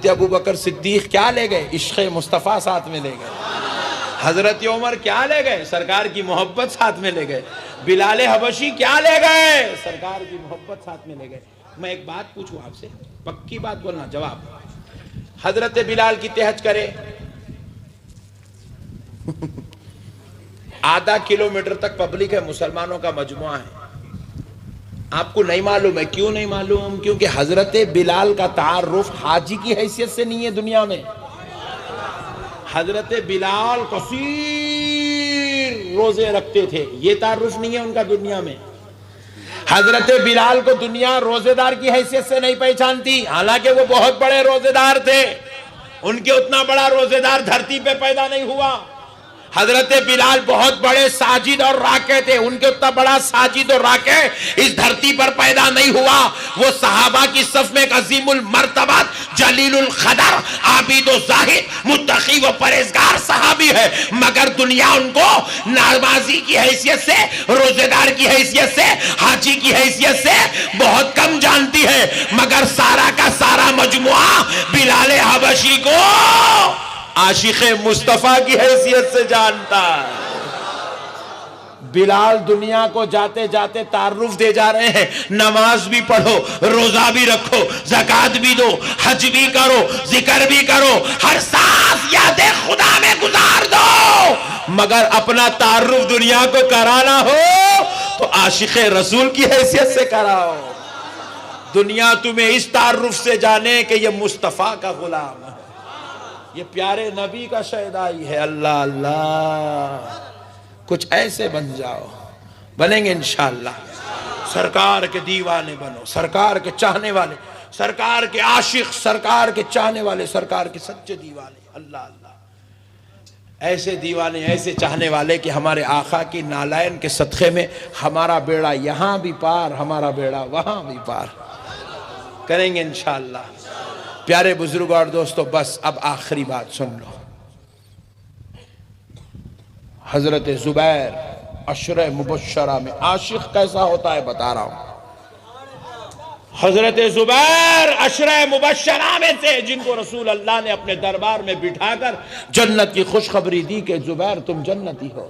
حضرت ابوبکر صدیق کیا لے گئے؟ عشق مصطفیٰ ساتھ میں لے گئے. حضرت عمر کیا لے گئے؟ سرکار کی محبت ساتھ میں لے گئے. بلال حبشی کیا لے گئے؟ سرکار کی محبت ساتھ میں لے گئے. میں ایک بات پوچھوں آپ سے، پکی بات بولنا، جواب. حضرت بلال کتنے حج کرے؟ آدھا کلومیٹر تک پبلک ہے، مسلمانوں کا مجموعہ ہے. آپ کو نہیں معلوم ہے. کیوں نہیں معلوم؟ کیونکہ حضرت بلال کا تعارف حاجی کی حیثیت سے نہیں ہے دنیا میں. حضرت بلال قصیر روزے رکھتے تھے، یہ تعارف نہیں ہے ان کا دنیا میں. حضرت بلال کو دنیا روزے دار کی حیثیت سے نہیں پہچانتی، حالانکہ وہ بہت بڑے روزے دار تھے. ان کے اتنا بڑا روزے دار دھرتی پہ پیدا نہیں ہوا. حضرت بلال بہت بڑے ساجد اور راکع تھے، ان کے اتنا بڑا ساجد اور راکع اس دھرتی پر پیدا نہیں ہوا. وہ صحابہ کی صف میں ایک عظیم المرتبت، جلیل القدر، عابد و زاہد، متقی و پرہیزگار صحابی ہے، مگر دنیا ان کو نمازی کی حیثیت سے، روزے دار کی حیثیت سے، حاجی کی حیثیت سے بہت کم جانتی ہے. مگر سارا کا سارا مجموعہ بلال حبشی کو عاشق مصطفیٰ کی حیثیت سے جانتا ہے. بلال دنیا کو جاتے جاتے تعارف دے جا رہے ہیں، نماز بھی پڑھو، روزہ بھی رکھو، زکوٰۃ بھی دو، حج بھی کرو، ذکر بھی کرو، ہر سانس یاد خدا میں گزار دو. مگر اپنا تعارف دنیا کو کرانا ہو تو عاشق رسول کی حیثیت سے کراؤ. دنیا تمہیں اس تعارف سے جانے کہ یہ مصطفیٰ کا غلام ہے، یہ پیارے نبی کا شہدائی ہے. اللہ اللہ، کچھ ایسے بن جاؤ، بنیں گے انشاءاللہ. سرکار کے دیوانے بنو، سرکار کے چاہنے والے، سرکار کے عاشق، سرکار کے چاہنے والے، سرکار کے سچے دیوانے. اللہ اللہ، ایسے دیوانے، ایسے چاہنے والے کہ ہمارے آقا کی نالائن کے صدقے میں ہمارا بیڑا یہاں بھی پار، ہمارا بیڑا وہاں بھی پار کریں گے انشاءاللہ. پیارے بزرگ اور دوستو، بس اب آخری بات سن لو. حضرت زبیر عشرہ مبشرہ میں عاشق کیسا ہوتا ہے بتا رہا ہوں. حضرت زبیر عشرہ مبشرہ میں سے، جن کو رسول اللہ نے اپنے دربار میں بٹھا کر جنت کی خوشخبری دی کہ زبیر تم جنتی ہو.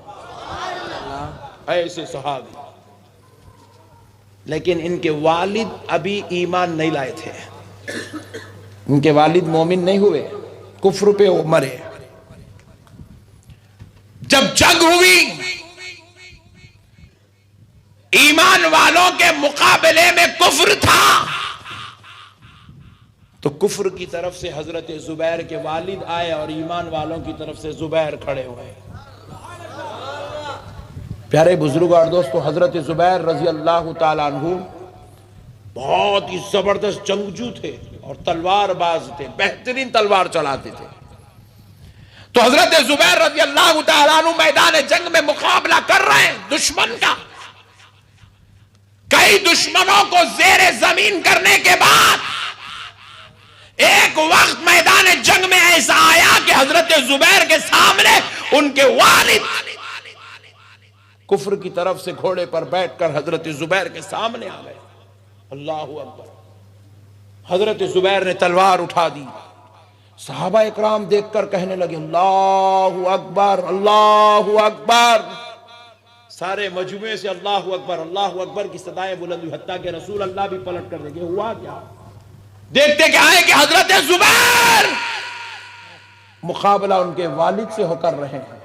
ایسے صحابی، لیکن ان کے والد ابھی ایمان نہیں لائے تھے. ان کے والد مومن نہیں ہوئے، کفر پہ مرے. جب جنگ ہوئی، ایمان والوں کے مقابلے میں کفر تھا، تو کفر کی طرف سے حضرت زبیر کے والد آئے اور ایمان والوں کی طرف سے زبیر کھڑے ہوئے. پیارے بزرگ اور دوستو، حضرت زبیر رضی اللہ تعالیٰ عنہ بہت ہی زبردست جنگجو تھے اور تلوار باز تھے، بہترین تلوار چلاتے تھے. تو حضرت زبیر رضی اللہ تعالیٰ عنہ میدان جنگ میں مقابلہ کر رہے ہیں دشمن کا. کئی دشمنوں کو زیر زمین کرنے کے بعد ایک وقت میدان جنگ میں ایسا آیا کہ حضرت زبیر کے سامنے ان کے والد کفر کی طرف سے گھوڑے پر بیٹھ کر حضرت زبیر کے سامنے آ گئے. اللہ اکبر. حضرت زبیر نے تلوار اٹھا دی. صحابہ اکرام دیکھ کر کہنے لگے اللہ اکبر، اللہ اکبر. سارے مجموعے سے اللہ اکبر، اللہ اکبر کی صدائیں بلند ہوئی، حتیٰ کہ رسول اللہ بھی پلٹ کر دیکھے ہوا کیا. دیکھتے کیا ہے کہ حضرت زبیر مقابلہ ان کے والد سے ہو کر رہے ہیں.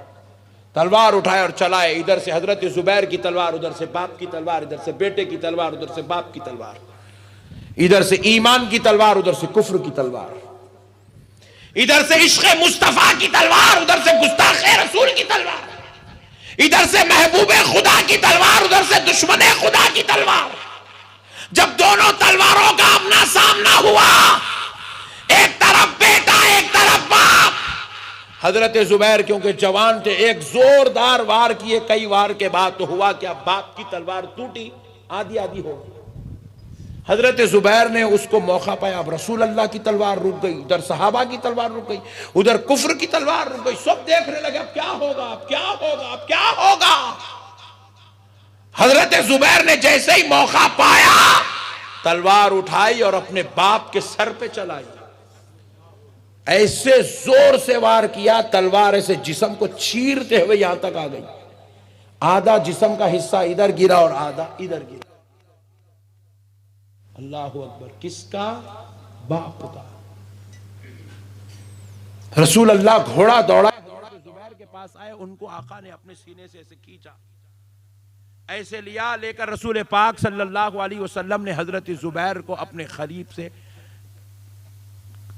تلوار اٹھائے اور چلائے. ادھر سے حضرت زبیر کی تلوار، ادھر سے باپ کی تلوار، ادھر سے بیٹے کی تلوار، ادھر سے باپ کی تلوار، ادھر سے ایمان کی تلوار، ادھر سے کفر کی تلوار، ادھر سے عشق مصطفیٰ کی تلوار، ادھر سے گستاخ رسول کی تلوار، ادھر سے محبوب خدا کی تلوار، ادھر سے دشمن خدا کی تلوار. جب دونوں تلواروں کا آمنا سامنا ہوا، ایک طرف بیٹا ایک طرف باپ. حضرت زبیر کیونکہ جوان تھے، ایک زوردار وار کیے. کئی وار کے بعد تو ہوا کہ اب باپ کی تلوار ٹوٹی، آدھی آدھی ہو گئی. حضرت زبیر نے اس کو موقع پایا. اب رسول اللہ کی تلوار رک گئی، ادھر صحابہ کی تلوار رک گئی، ادھر کفر کی تلوار رک گئی. سب دیکھنے لگے اب کیا ہوگا، اب کیا ہوگا، اب کیا ہوگا. حضرت زبیر نے جیسے ہی موقع پایا، تلوار اٹھائی اور اپنے باپ کے سر پہ چلائی. ایسے زور سے وار کیا تلوار ایسے جسم کو چیرتے ہوئے یہاں تک آ گئی. آدھا جسم کا حصہ ادھر گرا اور آدھا ادھر گرا. اللہ اکبر. کس کا؟ باپ کا. رسول اللہ گھوڑا دوڑا حضرت زبیر کے پاس آئے, ان کو آقا نے اپنے سینے سے ایسے کھینچا, ایسے لیا, لے کر رسول پاک صلی اللہ علیہ وسلم نے حضرت زبیر کو اپنے قریب سے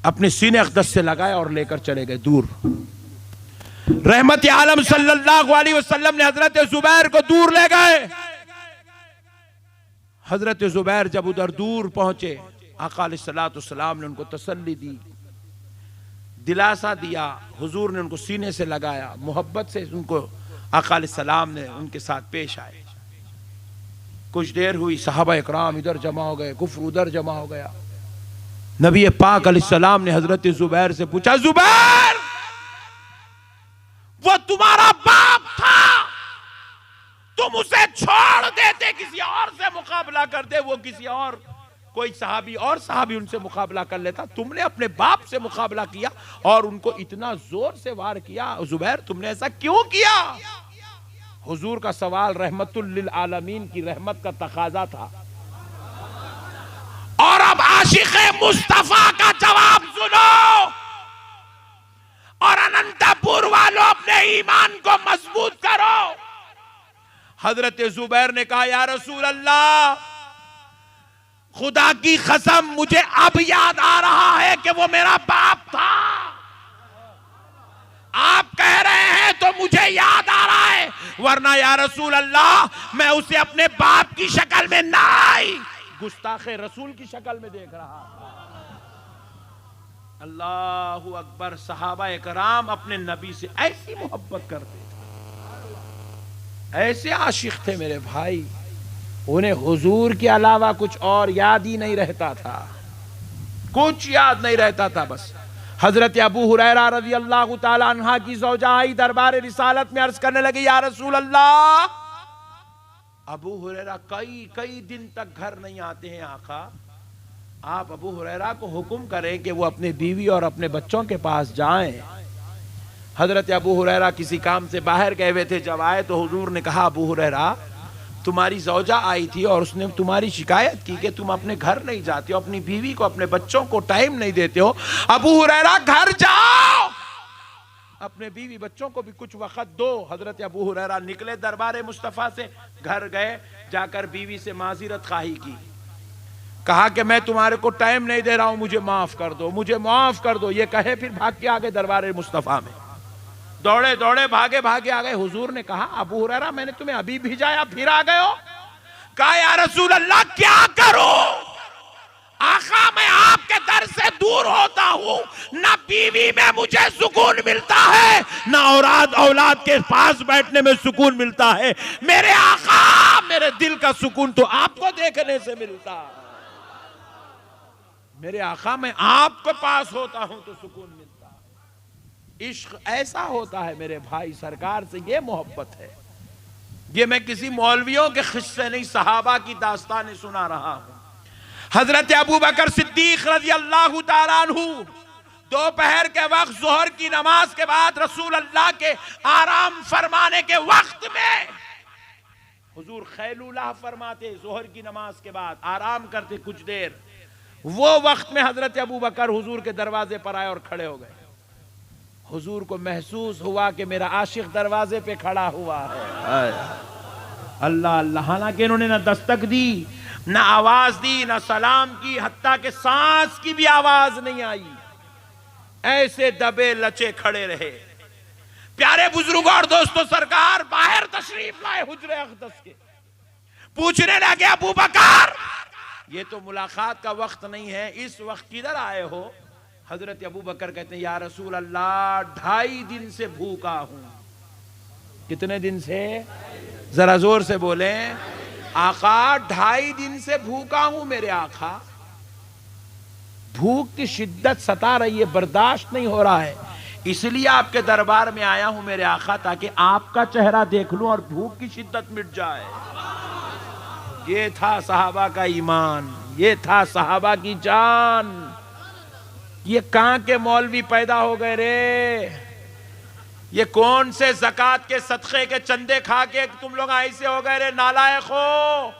اپنے سینے اقدس سے لگایا اور لے کر چلے گئے دور. رحمت عالم صلی اللہ علیہ وسلم نے حضرت زبیر کو دور لے گئے. حضرت زبیر جب ادھر دور پہنچے, آقا علیہ السلام نے ان کو تسلی دی, دلاسا دیا. حضور نے ان کو سینے سے لگایا, محبت سے ان کو آقا علیہ السلام نے ان کے ساتھ پیش آئے. کچھ دیر ہوئی, صحابہ اکرام ادھر جمع ہو گئے, کفر ادھر جمع ہو گیا. نبی پاک علیہ السلام نے حضرت زبیر سے پوچھا, زبیر وہ تمہارا باپ تھا, تم اسے چھوڑ دیتے, کسی اور سے مقابلہ کرتے, وہ کسی اور کوئی صحابی ان سے مقابلہ کر لیتا, تم نے اپنے باپ سے مقابلہ کیا اور ان کو اتنا زور سے وار کیا. زبیر تم نے ایسا کیوں کیا؟ حضور کا سوال رحمت للعالمین کی رحمت کا تقاضا تھا, اور اب عاشق مصطفیٰ کا جواب سنو. اور اننتا پور والوں اپنے ایمان کو مضبوط کرو. حضرت زبیر نے کہا, یا رسول اللہ, خدا کی قسم مجھے اب یاد آ رہا ہے کہ وہ میرا باپ تھا. آپ کہہ رہے ہیں تو مجھے یاد آ رہا ہے, ورنہ یا رسول اللہ میں اسے اپنے باپ کی شکل میں نہیں, گستاخ رسول کی شکل میں دیکھ رہا. اللہ اکبر. صحابہ کرام اپنے نبی سے ایسی محبت کرتے تھے, ایسے عاشق تھے میرے بھائی, انہیں حضور کے علاوہ کچھ اور یاد ہی نہیں رہتا تھا, کچھ یاد نہیں رہتا تھا. بس حضرت ابو ہریرہ رضی اللہ تعالی عنہ کی زوجہ آئی دربار رسالت میں, عرض کرنے لگی, یا رسول اللہ, ابو ہریرہ کئی دن تک گھر نہیں آتے ہیں آقا, آپ ابو ہریرہ کو حکم کریں کہ وہ اپنے بیوی اور اپنے بچوں کے پاس جائیں. حضرت ابو ہریرہ کسی کام سے باہر گئے ہوئے تھے, جب آئے تو حضور نے کہا, ابو ہریرہ تمہاری زوجہ آئی تھی اور اس نے تمہاری شکایت کی کہ تم اپنے گھر نہیں جاتے ہو, اپنی بیوی کو اپنے بچوں کو ٹائم نہیں دیتے ہو. ابو ہریرہ گھر جاؤ, اپنے بیوی بچوں کو بھی کچھ وقت دو. حضرت ابو ہریرہ نکلے دربار مصطفیٰ سے, گھر گئے, جا کر بیوی سے معذرت خواہی کی, کہا کہ میں تمہارے کو ٹائم نہیں دے رہا ہوں, مجھے معاف کر دو, مجھے معاف کر دو. یہ کہے پھر بھاگ کے آگے دربار مصطفیٰ میں دوڑے دوڑے بھاگے آ گئے. حضور نے کہا, ابو ہریرہ میں نے تمہیں ابھی بھیجایا, پھر آ گئے ہو؟ کہا, یا رسول اللہ کیا کروں, آقا میں آپ کے در سے دور ہوتا ہوں, نہ بیوی میں مجھے سکون ملتا ہے, نہ اولاد کے پاس بیٹھنے میں سکون ملتا ہے. میرے آقا, میرے دل کا سکون تو آپ کو دیکھنے سے ملتا ہے. میرے آقا میں آپ کے پاس ہوتا ہوں تو سکون ملتا ہے. عشق ایسا ہوتا ہے میرے بھائی, سرکار سے یہ محبت ہے. یہ میں کسی مولویوں کے قصے نہیں, صحابہ کی داستانیں سنا رہا ہوں. حضرت ابو بکر صدیق رضی اللہ تعالیٰ عنہ دوپہر کے وقت ظہر کی نماز کے بعد رسول اللہ کے آرام فرمانے کے وقت میں, حضور خیلولہ فرماتے, ظہر کی نماز کے بعد آرام کرتے کچھ دیر. وہ وقت میں حضرت ابو بکر حضور کے دروازے پر آئے اور کھڑے ہو گئے. حضور کو محسوس ہوا کہ میرا عاشق دروازے پہ کھڑا ہوا ہے. اللہ اللہ. حالانکہ انہوں نے نہ دستک دی, نہ آواز دی, نہ سلام کی, حتیٰ کہ سانس کی بھی آواز نہیں آئی, ایسے دبے لچے کھڑے رہے. پیارے بزرگوں اور دوستوں, سرکار باہر تشریف لائے حجرے اقدس کے, پوچھنے لگے, ابو بکر یہ تو ملاقات کا وقت نہیں ہے, اس وقت کدھر آئے ہو؟ حضرت ابو بکر کہتے ہیں, یا رسول اللہ 2.5 دن سے بھوکا ہوں. کتنے دن سے؟ ذرا زور سے بولیں. آقا 2.5 دن سے بھوکا ہوں میرے آقا. بھوک کی شدت ستا رہی ہے, برداشت نہیں ہو رہا ہے, اس لیے آپ کے دربار میں آیا ہوں میرے آقا, تاکہ آپ کا چہرہ دیکھ لوں اور بھوک کی شدت مٹ جائے. یہ تھا صحابہ کا ایمان, یہ تھا صحابہ کی جان. یہ کہاں کے مولوی پیدا ہو گئے رے؟ یہ کون سے زکوٰۃ کے صدقے کے چندے کھا کے تم لوگ ایسے ہو گئے رے نالائق ہو؟